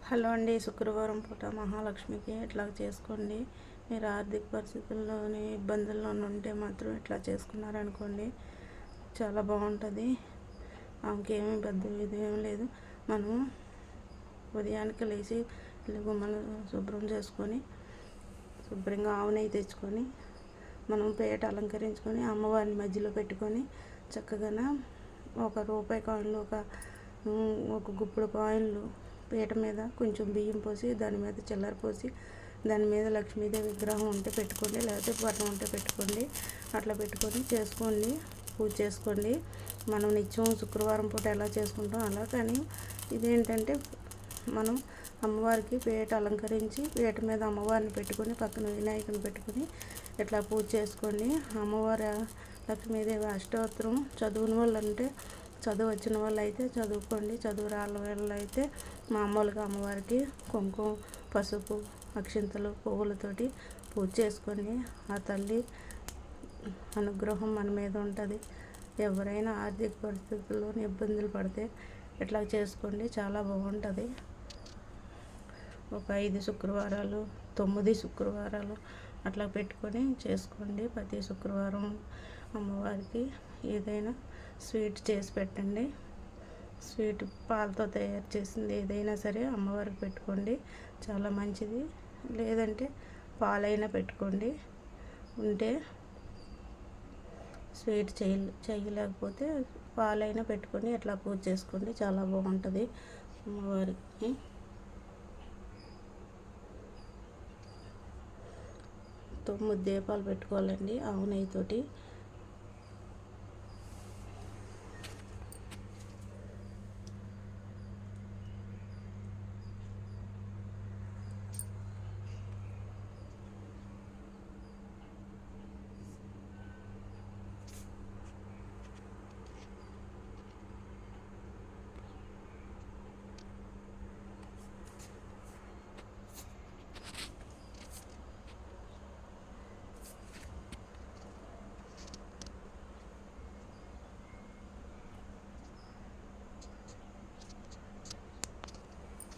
Hello అండి. శుక్రవారం పూట మహాలక్ష్మికి ఇట్లా చేసుకోండి. మీరు ఆర్థిక పరిస్థితుల్లోని ఇబ్బందుల్లో ఉంటే మాత్రం ఇట్లా చేసుకున్నారనుకోండి, చాలా బాగుంటుంది. ఆమెకేమీ పెద్ద ఇదేం లేదు. మనము ఉదయానికి లేచి ఇల్లు గుమ్మలు శుభ్రం చేసుకొని, శుభ్రంగా ఆవు నెయ్యి తెచ్చుకొని, మనం పేట అలంకరించుకొని అమ్మవారిని మధ్యలో పెట్టుకొని చక్కగా ఒక రూపాయి కాయిన్లు, ఒక గుప్పుడు కాయిన్లు పీట మీద కొంచెం బియ్యం పోసి, దాని మీద చిల్లర పోసి, దాని మీద లక్ష్మీదేవి విగ్రహం ఉంటే పెట్టుకోండి, లేకపోతే పటం ఉంటే పెట్టుకోండి. అట్లా పెట్టుకొని చేసుకోండి, పూజ చేసుకోండి. మనం నిత్యం శుక్రవారం పూట ఎలా చేసుకుంటాం అలా. కానీ ఇదేంటంటే మనం అమ్మవారికి పీట అలంకరించి పీట మీద అమ్మవారిని పెట్టుకొని పక్కన వినాయకుని పెట్టుకొని ఇట్లా పూజ చేసుకోండి. అమ్మవారి లక్ష్మీదేవి అష్టోత్తరం చదువుని వాళ్ళు అంటే చదువు వచ్చిన వాళ్ళు అయితే చదువుకోండి. చదువు రాళ్ళ వాళ్ళు అయితే మామూలుగా అమ్మవారికి కుంకుమ, పసుపు, అక్షింతలు, పువ్వులతోటి పూజ చేసుకొని ఆ తల్లి అనుగ్రహం మన మీద ఉంటుంది. ఎవరైనా ఆర్థిక పరిస్థితుల్లో ఇబ్బందులు పడితే ఇట్లా చేసుకోండి, చాలా బాగుంటుంది. ఒక 5 శుక్రవారాలు, 9 శుక్రవారాలు అట్లా పెట్టుకొని చేసుకోండి. ప్రతి శుక్రవారం అమ్మవారికి ఏదైనా స్వీట్ చేసి పెట్టండి. స్వీట్ పాలతో తయారు చేసింది ఏదైనా సరే అమ్మవారికి పెట్టుకోండి, చాలా మంచిది. లేదంటే పాలైనా పెట్టుకోండి. ఉంటే స్వీట్ చేయలేకపోతే పాలైనా పెట్టుకొని అట్లా పూజ చేసుకోండి, చాలా బాగుంటుంది. అమ్మవారికి 9 దీపాలు పెట్టుకోవాలండి ఆవు నెయ్యితోటి.